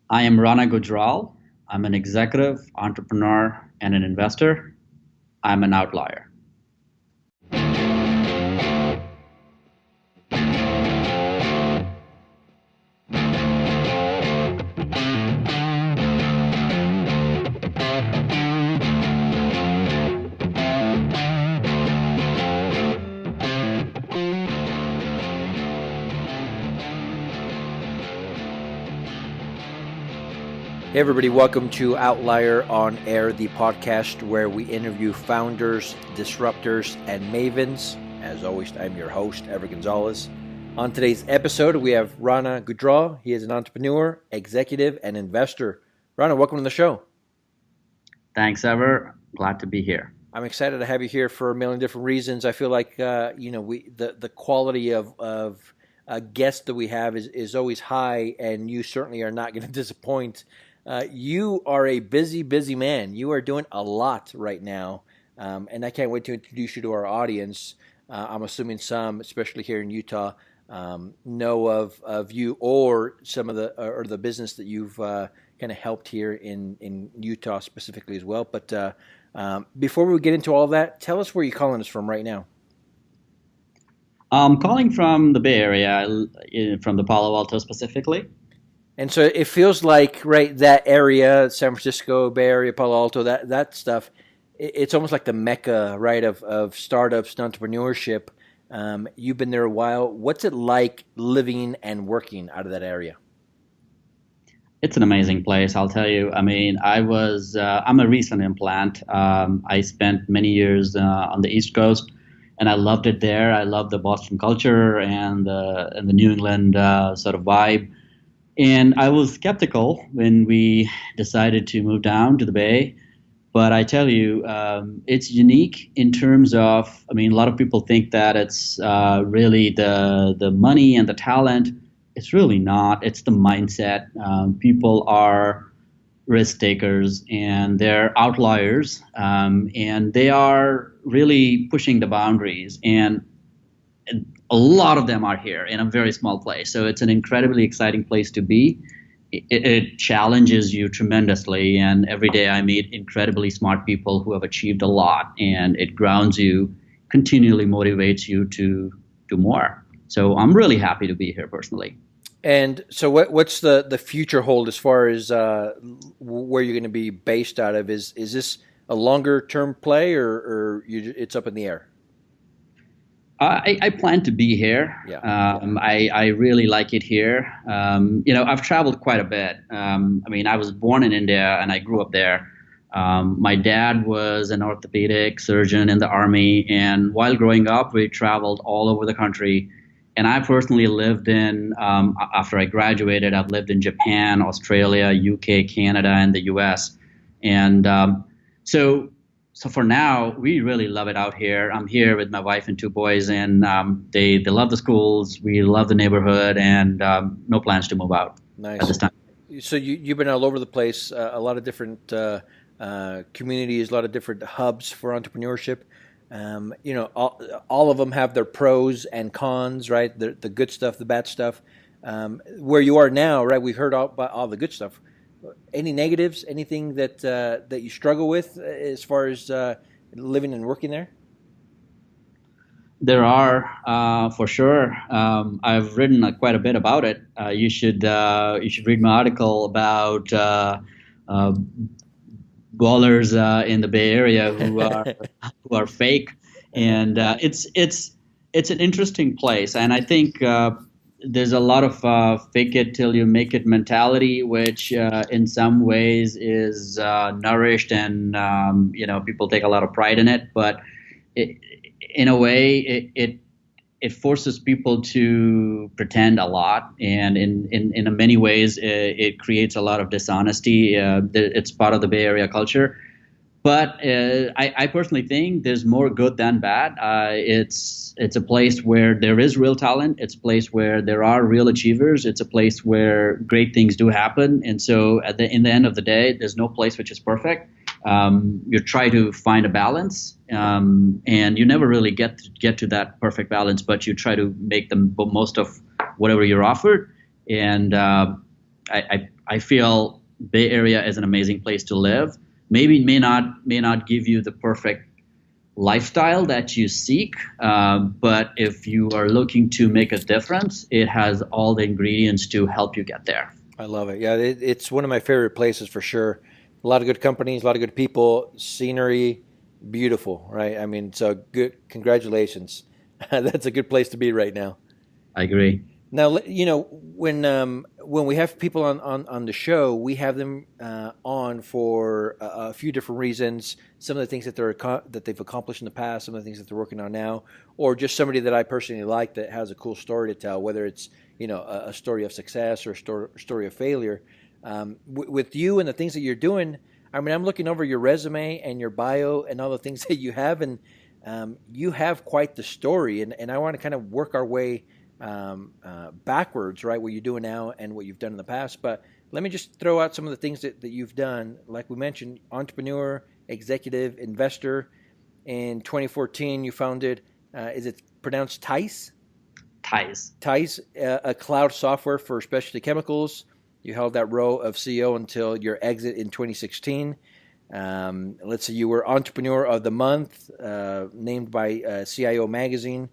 I am Rana Gujral. I'm an executive, entrepreneur, and an investor. I'm an outlier. Hey everybody, welcome to Outlier on Air, the podcast where we interview founders, disruptors, and mavens. As always, I'm your host, Ever Gonzalez. On today's episode, we have Rana Gujral. He is an entrepreneur, executive, and investor. Rana, welcome to the show. Thanks, Ever. Glad to be here. I'm excited to have you here for a million different reasons. I feel like the quality of guests that we have is always high, and you certainly are not going to disappoint. You are a busy man. You are doing a lot right now, and I can't wait to introduce you to our audience. I'm assuming some, especially here in Utah, know of you or some of the business that you've kind of helped here in Utah specifically as well. But before we get into all that, tell us where you're calling us from right now. I'm calling from the Bay Area, from the Palo Alto specifically. And so it feels like, right, that area, San Francisco, Bay Area, Palo Alto, that stuff, it's almost like the mecca, right, of startups and entrepreneurship. You've been there a while. What's it like living and working out of that area? It's an amazing place, I'll tell you. I mean, I'm a recent implant. I spent many years on the East Coast, and I loved it there. I loved the Boston culture and the New England sort of vibe. And I was skeptical when we decided to move down to the Bay. But I tell you, it's unique in terms of, I mean, a lot of people think that it's really the money and the talent. It's really not. It's the mindset. People are risk takers and they're outliers, and they are really pushing the boundaries. And a lot of them are here in a very small place. So it's an incredibly exciting place to be. It challenges you tremendously. And every day I meet incredibly smart people who have achieved a lot, and it grounds you, continually motivates you to do more. So I'm really happy to be here personally. And so what's the future hold as far as where you're going to be based out of? Is this a longer term play or it's up in the air? I plan to be here. Yeah. I really like it here. I've traveled quite a bit. I mean, I was born in India and I grew up there. My dad was an orthopedic surgeon in the Army, and while growing up, we traveled all over the country. And I personally lived after I graduated, I've lived in Japan, Australia, UK, Canada, and the US. And so for now, we really love it out here. I'm here with my wife and two boys, and they love the schools. We love the neighborhood, and no plans to move out Nice. at this time. So you've been all over the place, a lot of different communities, a lot of different hubs for entrepreneurship. All of them have their pros and cons, right? The good stuff, the bad stuff. Where you are now, right? We heard about all the good stuff. Any negatives? Anything that you struggle with as far as living and working there? There are, for sure. I've written quite a bit about it. You should read my article about ballers in the Bay Area who are fake, and it's an interesting place. And I think there's a lot of fake it till you make it mentality, which in some ways is nourished, and people take a lot of pride in it. But in a way, it forces people to pretend a lot, and in many ways, it creates a lot of dishonesty. It's part of the Bay Area culture. But I personally think there's more good than bad. It's a place where there is real talent. It's a place where there are real achievers. It's a place where great things do happen. And so in the end of the day, there's no place which is perfect. You try to find a balance, and you never really get to that perfect balance, but you try to make the most of whatever you're offered. And I feel Bay Area is an amazing place to live. Maybe may not give you the perfect lifestyle that you seek, but if you are looking to make a difference, it has all the ingredients to help you get there. I love it. Yeah, it's one of my favorite places for sure. A lot of good companies, a lot of good people, scenery, beautiful, right? I mean, so good. Congratulations. That's a good place to be right now. I agree. Now, when we have people on the show, we have them on for a few different reasons. Some of the things that they've accomplished in the past, some of the things that they're working on now, or just somebody that I personally like that has a cool story to tell, whether it's a story of success or a story of failure. With you and the things that you're doing, I mean, I'm looking over your resume and your bio and all the things that you have, and you have quite the story. And I want to kind of work our way backwards, right? What you're doing now and what you've done in the past. But let me just throw out some of the things that you've done. Like we mentioned, entrepreneur, executive, investor. In 2014, you founded, is it pronounced TiZE? TiZE. TiZE, a cloud software for specialty chemicals. You held that role of CEO until your exit in 2016. Let's see, you were Entrepreneur of the Month, named by CIO Magazine.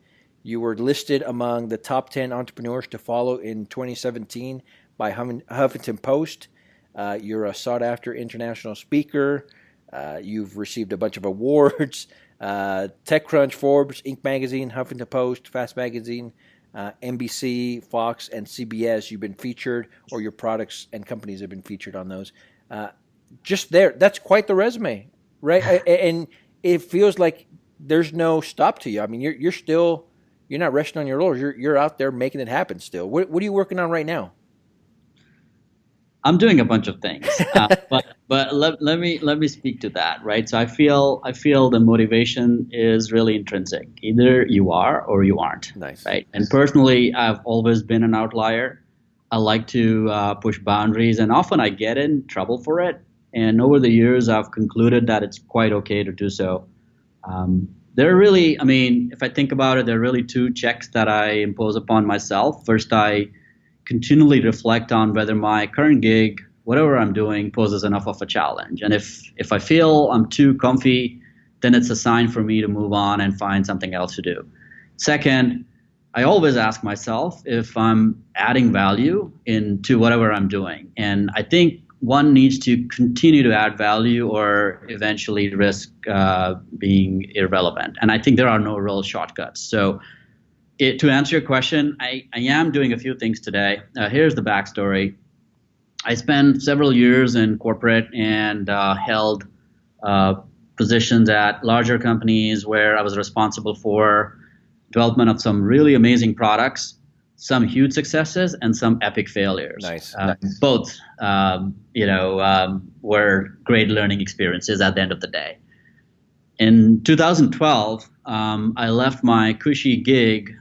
You were listed among the top 10 entrepreneurs to follow in 2017 by Huffington Post. You're a sought-after international speaker. You've received a bunch of awards. TechCrunch, Forbes, Inc. Magazine, Huffington Post, Fast Magazine, NBC, Fox, and CBS. You've been featured, or your products and companies have been featured on those. Just there, that's quite the resume, right? And it feels like there's no stop to you. I mean, you're not resting on your laurels. You're out there making it happen still. What are you working on right now? I'm doing a bunch of things, but let me speak to that, right? So I feel the motivation is really intrinsic. Either you are or you aren't. Nice. Right? And personally, I've always been an outlier. I like to push boundaries, and often I get in trouble for it. And over the years, I've concluded that it's quite okay to do so. There are really, I mean, if I think about it, there are really two checks that I impose upon myself. First, I continually reflect on whether my current gig, whatever I'm doing, poses enough of a challenge. And if I feel I'm too comfy, then it's a sign for me to move on and find something else to do. Second, I always ask myself if I'm adding value into whatever I'm doing. And I think one needs to continue to add value or eventually risk being irrelevant. And I think there are no real shortcuts. So to answer your question, I am doing a few things today. Here's the backstory. I spent several years in corporate and held positions at larger companies where I was responsible for development of some really amazing products, some huge successes, and some epic failures. Nice. Both, were great learning experiences at the end of the day. In 2012, I left my cushy gig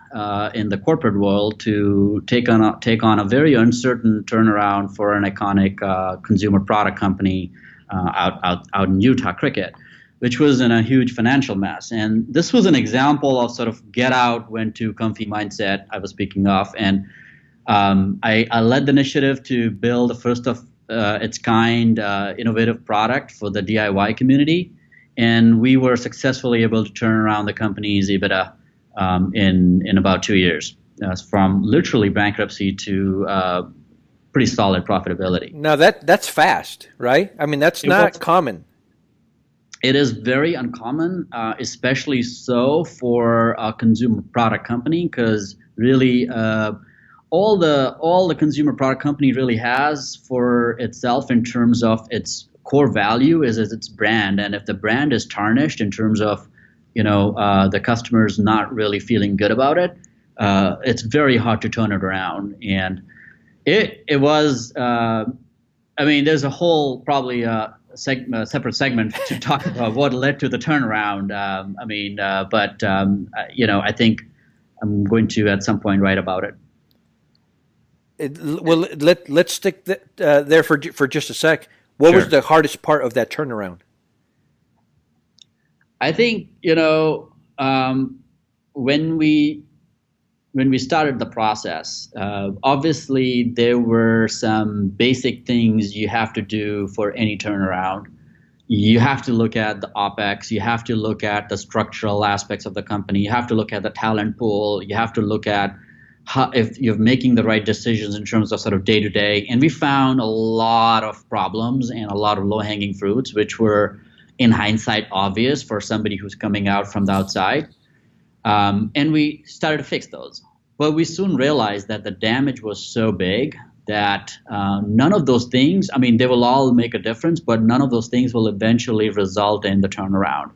in the corporate world to take on a very uncertain turnaround for an iconic consumer product company out in Utah, Cricket, which was in a huge financial mess. And this was an example of sort of get out when too comfy mindset I was speaking of. And I led the initiative to build the first of its kind innovative product for the DIY community. And we were successfully able to turn around the company's EBITDA in about 2 years, from literally bankruptcy to pretty solid profitability. Now that's fast, right? I mean, that's not common. It is very uncommon, especially so for a consumer product company, because really all the consumer product company really has for itself in terms of its core value is its brand. And if the brand is tarnished in terms of, the customers not really feeling good about it, it's very hard to turn it around. And it was, there's a whole probably separate segment to talk about what led to the turnaround. I think I'm going to at some point write about it. Let's stick there for just a sec. What Sure. was the hardest part of that turnaround? I think, when we when we started the process, obviously there were some basic things you have to do for any turnaround. You have to look at the OpEx. You have to look at the structural aspects of the company. You have to look at the talent pool. You have to look at how, if you're making the right decisions in terms of sort of day to day. And we found a lot of problems and a lot of low hanging fruits, which were in hindsight obvious for somebody who's coming out from the outside. And we started to fix those. But we soon realized that the damage was so big that none of those things, I mean, they will all make a difference, but none of those things will eventually result in the turnaround.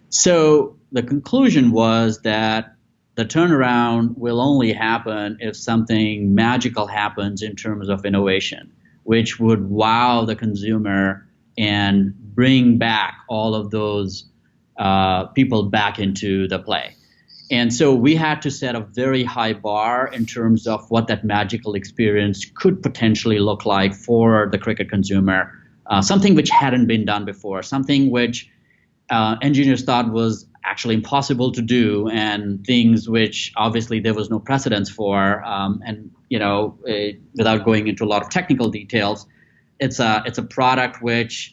So the conclusion was that the turnaround will only happen if something magical happens in terms of innovation, which would wow the consumer and bring back all of those people back into the play. And so we had to set a very high bar in terms of what that magical experience could potentially look like for the cricket consumer, something which hadn't been done before, something which engineers thought was actually impossible to do, and things which obviously there was no precedence for. Without going into a lot of technical details, it's a product which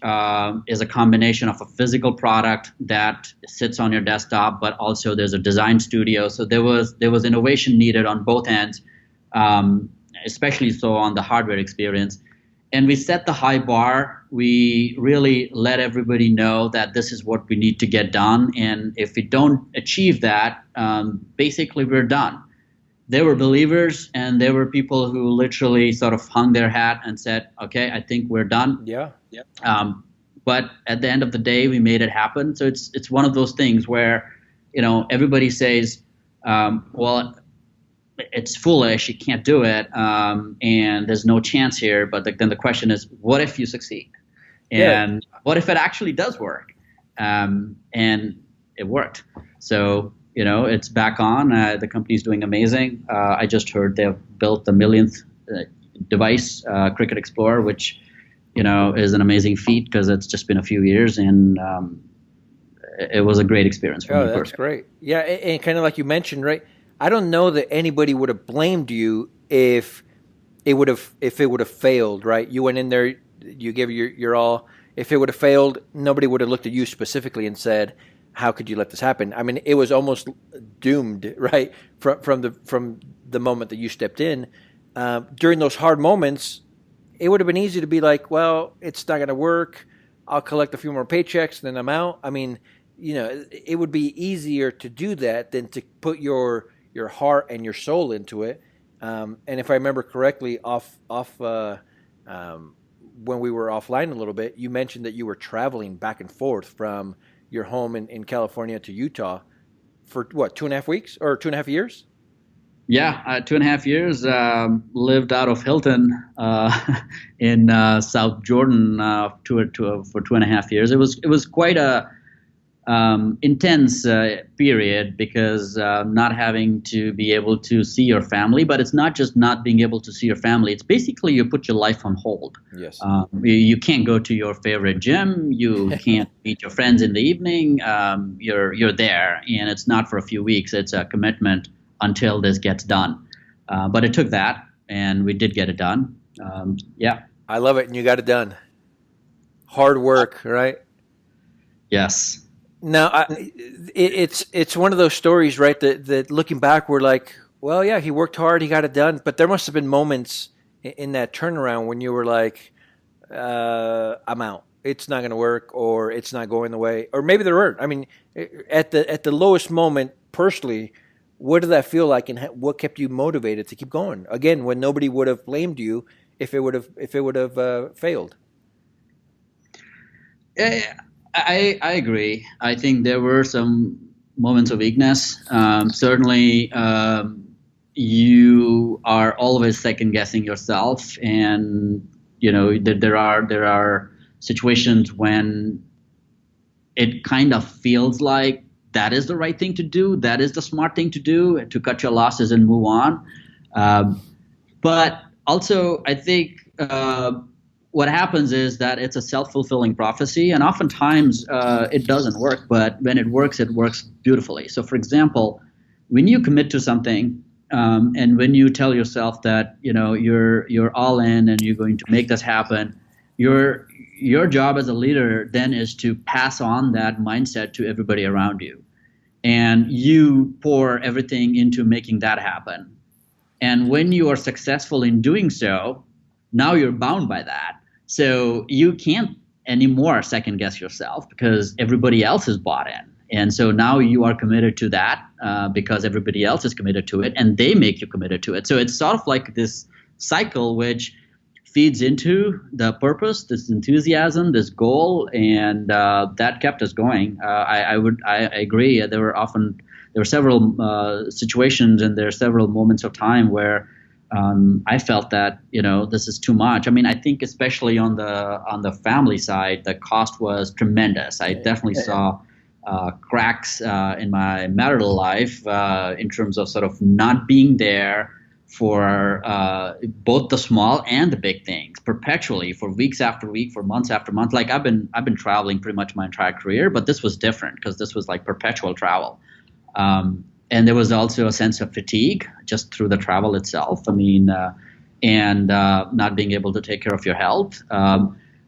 is a combination of a physical product that sits on your desktop, but also there's a design studio. So there was innovation needed on both ends, especially so on the hardware experience. And we set the high bar. We really let everybody know that this is what we need to get done. And if we don't achieve that, basically we're done. There were believers and there were people who literally sort of hung their hat and said, okay, I think we're done. Yeah. But at the end of the day, we made it happen. So it's one of those things where, everybody says, well, it's foolish, you can't do it, and there's no chance here. But then the question is, what if you succeed? And what if it actually does work? And it worked. So it's back on. The company's doing amazing. I just heard they've built the millionth device, Cricket Explorer, which, is an amazing feat because it's just been a few years, and it was a great experience for me. Oh, that's great. Yeah, and kind of like you mentioned, right? I don't know that anybody would have blamed you if it would have failed, right? You went in there, you gave your all. If it would have failed, nobody would have looked at you specifically and said, how could you let this happen? I mean, it was almost doomed, right? From the moment that you stepped in. During those hard moments, it would have been easy to be like, well, it's not going to work. I'll collect a few more paychecks, then I'm out. I mean, it would be easier to do that than to put your heart and your soul into it. And if I remember correctly, when we were offline a little bit, you mentioned that you were traveling back and forth from your home in California to Utah for what, 2.5 weeks or 2.5 years? Yeah, 2.5 years. Lived out of Hilton in South Jordan for 2.5 years. It was quite a intense period because not having to be able to see your family, but it's not just not being able to see your family. It's basically you put your life on hold. Yes. You can't go to your favorite gym. You can't meet your friends in the evening. You're there, and it's not for a few weeks. It's a commitment until this gets done. But it took that, and we did get it done. Yeah. I love it, and you got it done. Hard work, right? Yes. Now, it's one of those stories, right, that looking back, we're like, well, yeah, he worked hard, he got it done. But there must have been moments in that turnaround when you were like, I'm out. It's not going to work, or it's not going the way. Or maybe there weren't. I mean, at the lowest moment, personally, what did that feel like, and what kept you motivated to keep going? Again, when nobody would have blamed you if it would have failed. I agree. I think there were some moments of weakness. Certainly, you are always second guessing yourself, and there are situations when it kind of feels like that is the right thing to do. That is the smart thing to do, to cut your losses and move on. But also, I think what happens is that it's a self-fulfilling prophecy, and oftentimes it doesn't work. But when it works beautifully. So, for example, when you commit to something, And when you tell yourself that you're all in and you're going to make this happen, your job as a leader then is to pass on that mindset to everybody around you, and you pour everything into making that happen. And when you are successful in doing so, now you're bound by that. So you can't anymore second guess yourself because everybody else is bought in. And so now you are committed to that because everybody else is committed to it and they make you committed to it. So it's sort of like this cycle which feeds into the purpose, this enthusiasm, this goal, and that kept us going. I agree. There were several situations and there are several moments of time where I felt that this is too much. I mean, I think especially on the family side, the cost was tremendous. I definitely saw cracks in my marital life in terms of sort of not being there for both the small and the big things perpetually for weeks after week, for months after month. Like I've been traveling pretty much my entire career, but this was different because this was like perpetual travel. And there was also a sense of fatigue just through the travel itself. I mean, and not being able to take care of your health.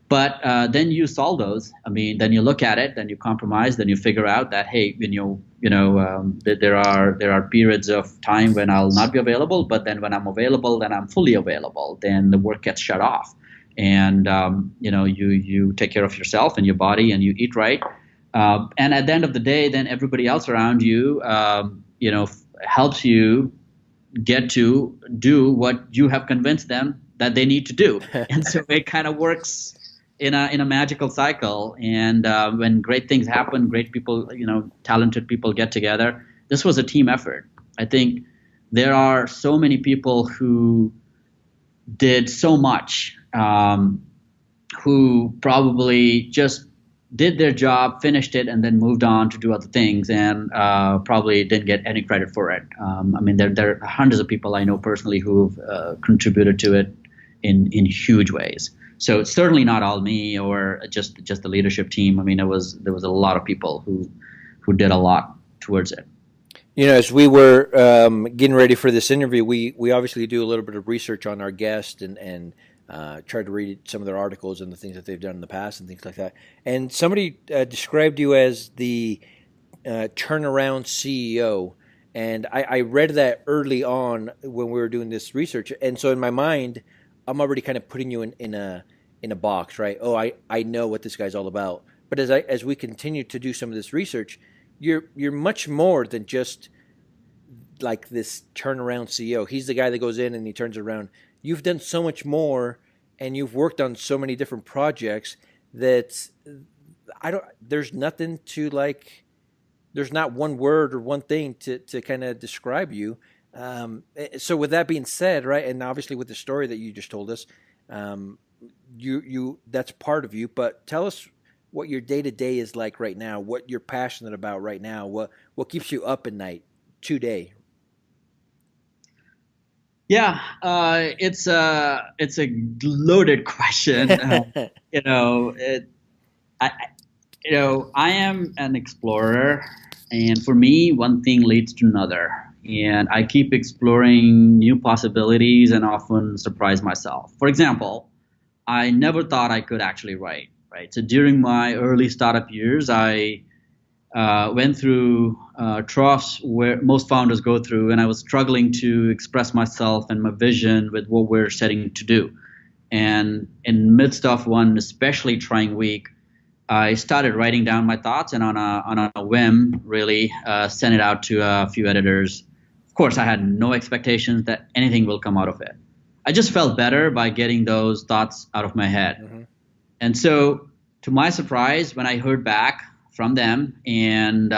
But then you solve those. I mean, then you look at it, then you compromise, then you figure out that hey, there are periods of time when I'll not be available, but then when I'm available, then I'm fully available. Then the work gets shut off, and you take care of yourself and your body, and you eat right. And at the end of the day, then everybody else around you, helps you get to do what you have convinced them that they need to do. And so it kind of works in a magical cycle. And when great things happen, great people, talented people get together. This was a team effort. I think there are so many people who did so much, who probably just did their job, finished it, and then moved on to do other things, and probably didn't get any credit for it. I mean, there are hundreds of people I know personally who've contributed to it in huge ways. So it's certainly not all me or just the leadership team. I mean, there was a lot of people who did a lot towards it. As we were getting ready for this interview, we obviously do a little bit of research on our guest and tried to read some of their articles and the things that they've done in the past and things like that. And somebody described you as the turnaround CEO. And I read that early on when we were doing this research. And so in my mind, I'm already kind of putting you in a box, right? Oh, I know what this guy's all about. But as we continue to do some of this research, you're much more than just like this turnaround CEO. He's the guy that goes in and he turns around. You've done so much more, and you've worked on so many different projects that there's nothing to like. There's not one word or one thing to kind of describe you. So with that being said, right, and obviously with the story that you just told us, you that's part of you. But tell us what your day-to-day is like right now, what you're passionate about right now, what keeps you up at night today. Yeah, it's a loaded question. I am an explorer, and for me, one thing leads to another, and I keep exploring new possibilities and often surprise myself. For example, I never thought I could actually write. Right. So during my early startup years, I went through troughs where most founders go through, and I was struggling to express myself and my vision with what we're setting to do. And in midst of one especially trying week, I started writing down my thoughts, and on a whim, really sent it out to a few editors. Of course, I had no expectations that anything will come out of it. I just felt better by getting those thoughts out of my head. Mm-hmm. And so, to my surprise, when I heard back from them and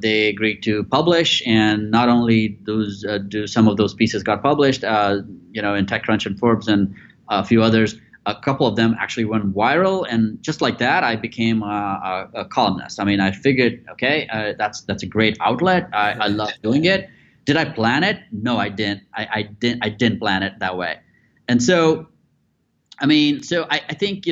they agreed to publish, and not only do some of those pieces got published, in TechCrunch and Forbes and a few others, a couple of them actually went viral, and just like that, I became a columnist. I mean, I figured, okay, that's a great outlet. I love doing it. Did I plan it? No, I didn't. I didn't plan it that way. And so, I think,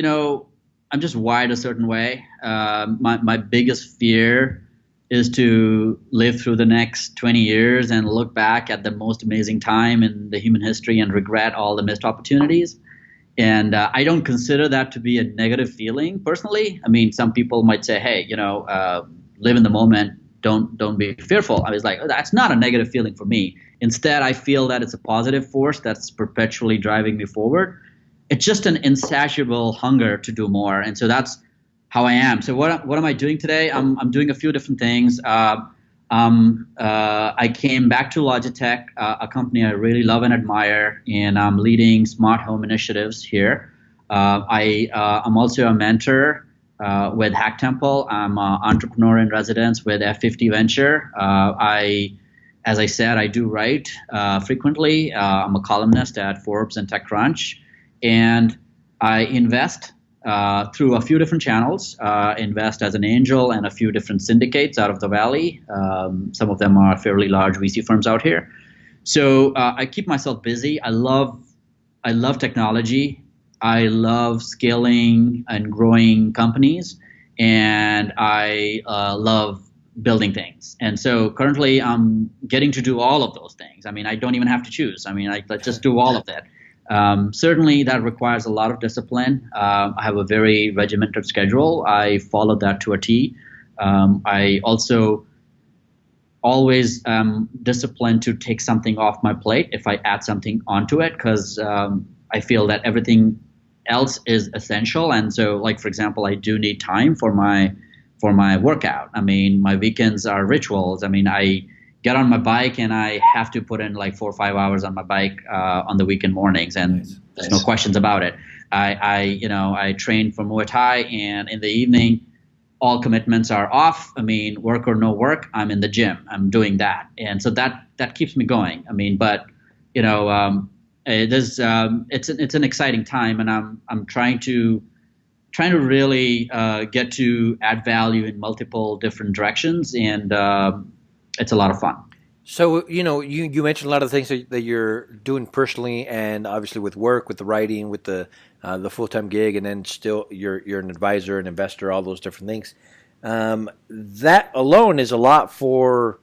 I'm just wired a certain way. My biggest fear is to live through the next 20 years and look back at the most amazing time in the human history and regret all the missed opportunities. And I don't consider that to be a negative feeling personally. I mean, some people might say, hey, live in the moment. Don't be fearful. I was like, oh, that's not a negative feeling for me. Instead, I feel that it's a positive force that's perpetually driving me forward. It's just an insatiable hunger to do more. And so that's how I am. So what am I doing today? I'm doing a few different things. I came back to Logitech, a company I really love and admire, and I'm leading smart home initiatives here. I'm also a mentor with Hack Temple. I'm an entrepreneur in residence with F50 Venture. As I said, I do write frequently. I'm a columnist at Forbes and TechCrunch, and I invest through a few different channels, invest as an angel and a few different syndicates out of the Valley. Some of them are fairly large VC firms out here. So I keep myself busy. I love technology. I love scaling and growing companies, and I love building things. And so currently I'm getting to do all of those things. I mean, I don't even have to choose. I mean, I just do all of that. Certainly that requires a lot of discipline. I have a very regimented schedule. I follow that to a T. I also always disciplined to take something off my plate if I add something onto it, because I feel that everything else is essential. And so, like, for example, I do need time for my workout. I mean, my weekends are rituals. I mean, I get on my bike and I have to put in like 4 or 5 hours on my bike on the weekend mornings, and there's no questions about it. I train for Muay Thai, and in the evening, all commitments are off. I mean, work or no work, I'm in the gym. I'm doing that, and so that keeps me going. I mean, but it's an exciting time, and I'm trying to really get to add value in multiple different directions, and it's a lot of fun. So, you mentioned a lot of things that you're doing personally, and obviously with work, with the writing, with the full-time gig, and then still you're an advisor, an investor, all those different things. That alone is a lot for,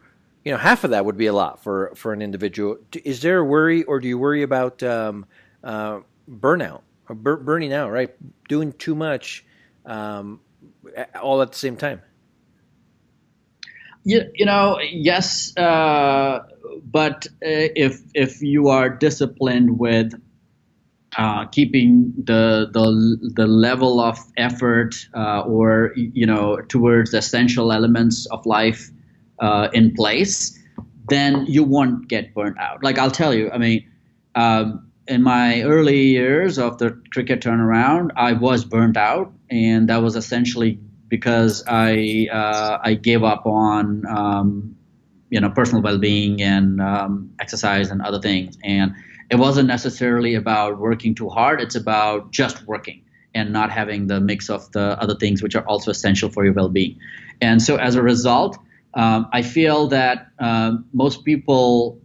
half of that would be a lot for an individual. Is there a worry, or do you worry about burnout, or burning out, right? Doing too much all at the same time? Yes, but if you are disciplined with keeping the level of effort or towards the essential elements of life in place, then you won't get burnt out. Like, I'll tell you, I mean, in my early years of the cricket turnaround, I was burnt out, and that was essentially because I gave up on personal well-being and exercise and other things. And it wasn't necessarily about working too hard. It's about just working and not having the mix of the other things which are also essential for your well-being. And so as a result, I feel that most people,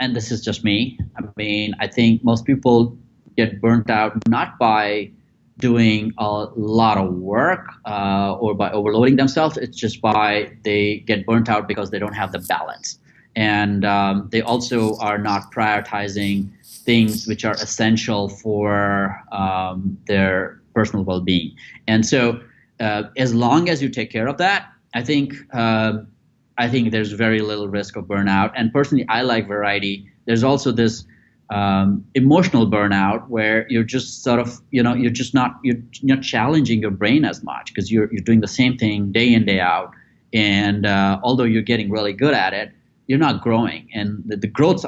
and this is just me, I mean, I think most people get burnt out not by doing a lot of work or by overloading themselves. It's just they get burnt out because they don't have the balance. And they also are not prioritizing things which are essential for their personal well-being. And so as long as you take care of that, I think there's very little risk of burnout. And personally, I like variety. There's also this emotional burnout where you're just sort of, you're not challenging your brain as much because you're doing the same thing day in, day out. And although you're getting really good at it, you're not growing, and the growth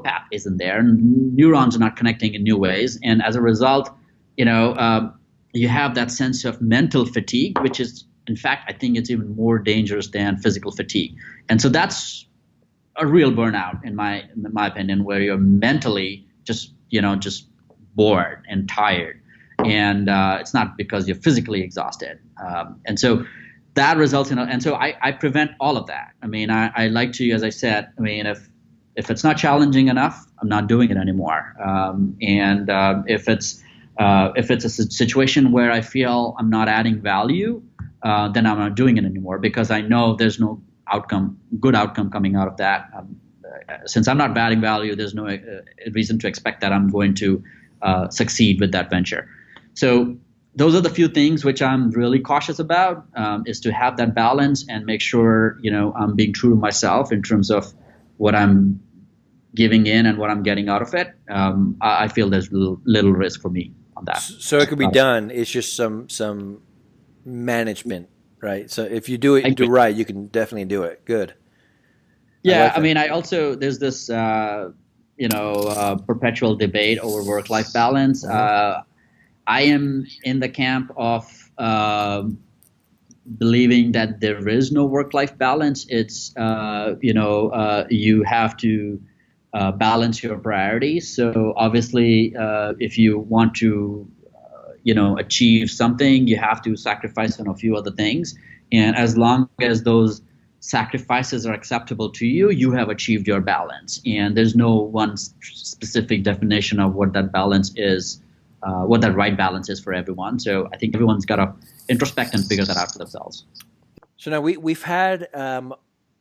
path isn't there, and neurons are not connecting in new ways. And as a result, you have that sense of mental fatigue, which is, in fact, I think it's even more dangerous than physical fatigue. And so that's a real burnout, in my opinion, where you're mentally just bored and tired, and it's not because you're physically exhausted. And so that results in, and so I prevent all of that. I mean, I like to, as I said, I mean, if it's not challenging enough, I'm not doing it anymore. And if it's a situation where I feel I'm not adding value, then I'm not doing it anymore because I know there's no good outcome coming out of that. Since I'm not adding value, there's no reason to expect that I'm going to succeed with that venture. So those are the few things which I'm really cautious about, is to have that balance and make sure, I'm being true to myself in terms of what I'm giving in and what I'm getting out of it. I feel there's little risk for me on that. So it could be done. It's just some management, right? So if you do it right, you can definitely do it. Good. Yeah, I mean, there's this perpetual debate over work-life balance. I am in the camp of believing that there is no work-life balance. It's you have to balance your priorities. So obviously, if you want to achieve something, you have to sacrifice on a few other things. And as long as those sacrifices are acceptable to you, you have achieved your balance. And there's no one specific definition of what that balance is, what that right balance is for everyone. So I think everyone's got to introspect and figure that out for themselves. So now we've had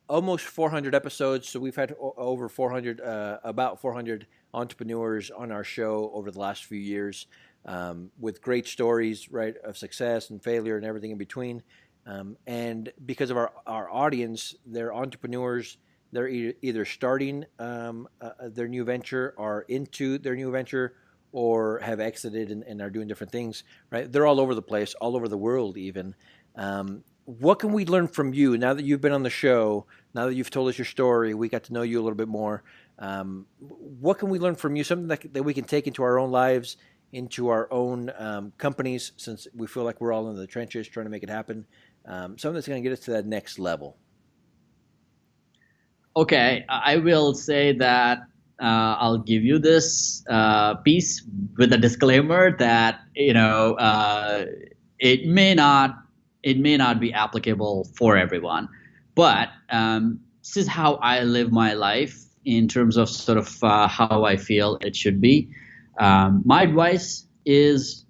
almost 400 episodes. So we've had over 400, about 400 entrepreneurs on our show over the last few years, with great stories, right, of success and failure and everything in between. And because of our audience, they're entrepreneurs. They're either starting their new venture or into their new venture, or have exited and are doing different things, right? They're all over the place, all over the world even. What can we learn from you now that you've been on the show, now that you've told us your story, we got to know you a little bit more. What can we learn from you, something that we can take into our own lives, into our own companies, since we feel like we're all in the trenches trying to make it happen, something that's going to get us to that next level? Okay, I will say that I'll give you this piece with a disclaimer that it may not be applicable for everyone, but this is how I live my life in terms of sort of how I feel it should be. My advice is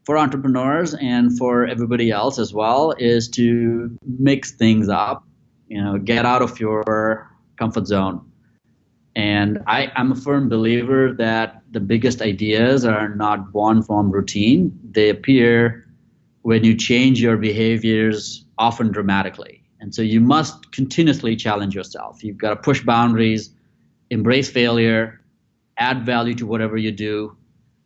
for entrepreneurs and for everybody else as well is to mix things up, get out of your comfort zone. And I'm a firm believer that the biggest ideas are not born from routine. They appear when you change your behaviors, often dramatically. And so you must continuously challenge yourself. You've got to push boundaries, embrace failure, add value to whatever you do.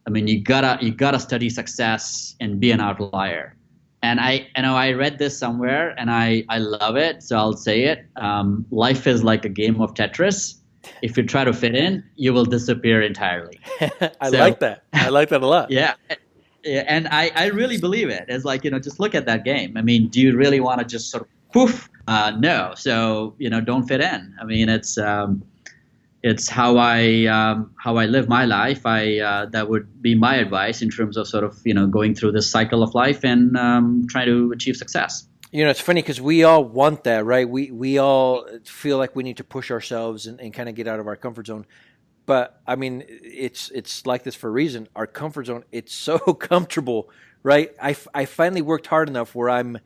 I mean, you gotta study success and be an outlier. And I read this somewhere and I love it, so I'll say it. Life is like a game of Tetris. If you try to fit in, you will disappear entirely. I like that. I like that a lot. Yeah. And I really believe it. It's like, just look at that game. I mean, do you really want to just sort of poof? No. So, don't fit in. I mean, it's how I live my life. That would be my advice in terms of sort of, going through this cycle of life and trying to achieve success. It's funny because we all want that, right? We all feel like we need to push ourselves and kind of get out of our comfort zone. But I mean, it's like this for a reason. Our comfort zone, it's so comfortable, right? I finally worked hard enough where I'm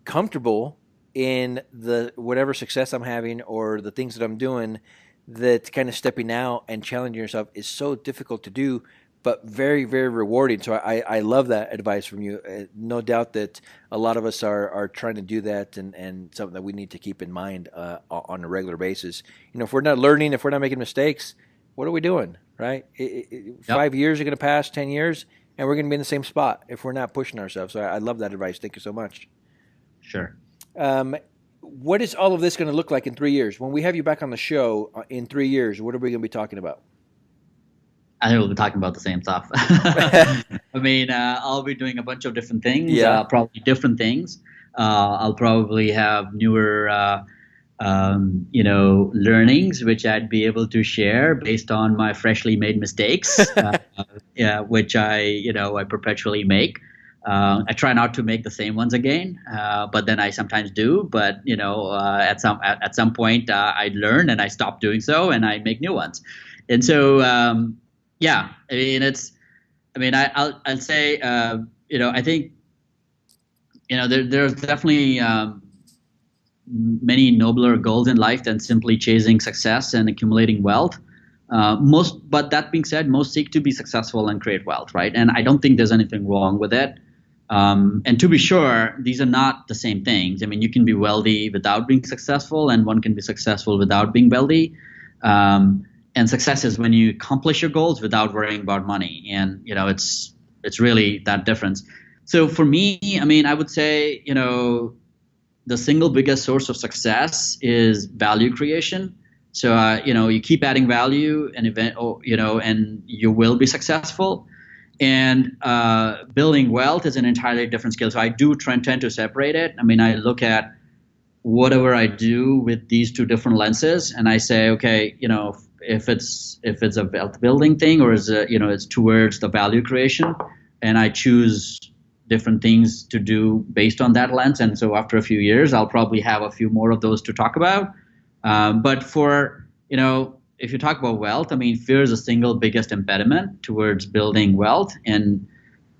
comfortable in the whatever success I'm having or the things that I'm doing, that kind of stepping out and challenging yourself is so difficult to do, but very, very rewarding. So I love that advice from you. No doubt that a lot of us are trying to do that, and something that we need to keep in mind on a regular basis. If we're not learning, if we're not making mistakes, what are we doing, right? 5 years are going to pass, 10 years, and we're going to be in the same spot if we're not pushing ourselves. So I love that advice. Thank you so much. Sure. What is all of this going to look like in 3 years? When we have you back on the show in 3 years, what are we going to be talking about? I think we'll be talking about the same stuff. I mean, I'll be doing a bunch of different things, probably different things. I'll probably have newer, learnings, which I'd be able to share based on my freshly made mistakes, which I perpetually make. I try not to make the same ones again, but then I sometimes do. But at some point, I learn and I stop doing so, and I make new ones. And so, I'll say, I think there's definitely many nobler goals in life than simply chasing success and accumulating wealth. But that being said, most seek to be successful and create wealth, right? And I don't think there's anything wrong with it. And to be sure, these are not the same things. I mean, you can be wealthy without being successful, and one can be successful without being wealthy. And success is when you accomplish your goals without worrying about money. And it's really that difference. So for me, I mean, I would say, the single biggest source of success is value creation. So you keep adding value, and and you will be successful. And building wealth is an entirely different skill. So I do tend to separate it. I mean, I look at whatever I do with these two different lenses, and I say, okay, if it's a wealth building thing, or is it's towards the value creation, and I choose different things to do based on that lens. And so after a few years, I'll probably have a few more of those to talk about. But for if you talk about wealth, I mean, fear is the single biggest impediment towards building wealth. And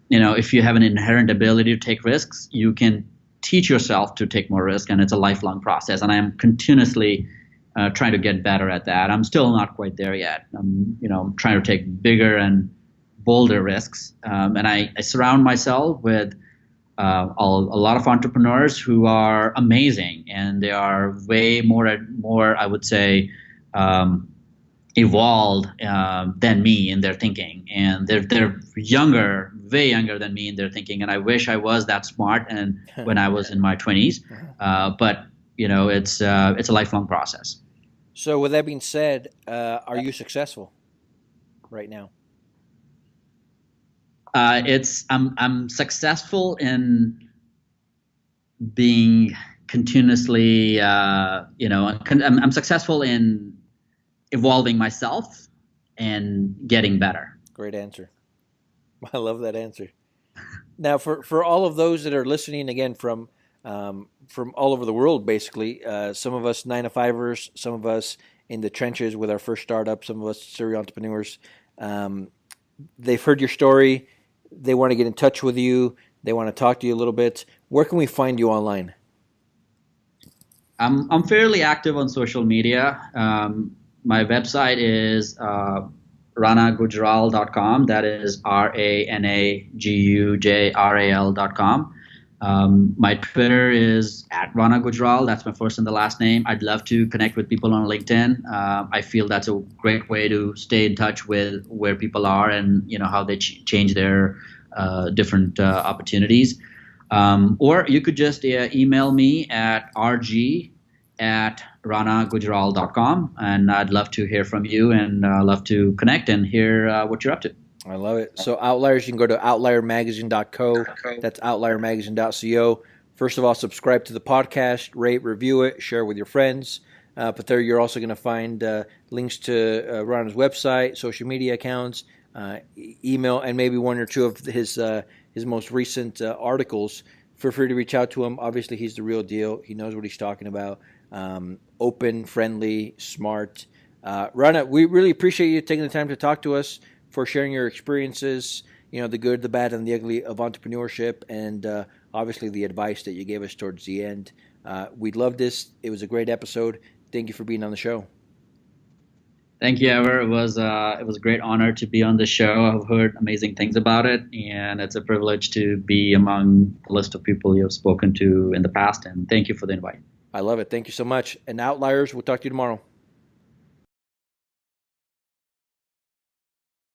if you have an inherent ability to take risks, you can teach yourself to take more risk, and it's a lifelong process. And I am continuously trying to get better at that. I'm still not quite there yet. I'm trying to take bigger and bolder risks, and I surround myself with a lot of entrepreneurs who are amazing, and they are way more I would say evolved than me in their thinking, and they're younger, way younger than me in their thinking. And I wish I was that smart and when I was in my 20s, but it's a lifelong process. So with that being said, are you successful right now? I'm successful in being continuously I'm successful in evolving myself and getting better. Great answer. I love that answer. Now, for all of those that are listening, again, from all over the world, basically, some of us 9-to-5ers, some of us in the trenches with our first startup, some of us serial entrepreneurs, they've heard your story. They want to get in touch with you. They want to talk to you a little bit. Where can we find you online? I'm fairly active on social media. My website is ranagujral.com. That is RANAGUJRAL.com. My Twitter is @Rana Gujral. That's my first and the last name. I'd love to connect with people on LinkedIn. I feel that's a great way to stay in touch with where people are and how they change their different opportunities. Or you could just email me at rg@ranagujral.com, and I'd love to hear from you and love to connect and hear what you're up to. I love it. So Outliers, you can go to outliermagazine.co. That's outliermagazine.co. First of all, subscribe to the podcast, rate, review it, share with your friends. But there you're also going to find links to Rana's website, social media accounts, email, and maybe one or two of his most recent articles. Feel free to reach out to him. Obviously, he's the real deal. He knows what he's talking about. Open, friendly, smart. Rana, we really appreciate you taking the time to talk to us, for sharing your experiences, the good, the bad, and the ugly of entrepreneurship, and obviously the advice that you gave us towards the end. We loved this. It was a great episode. Thank you for being on the show. Thank you, Ever. It was a great honor to be on the show. I've heard amazing things about it, and it's a privilege to be among a list of people you've spoken to in the past, and thank you for the invite. I love it. Thank you so much. And Outliers, we'll talk to you tomorrow.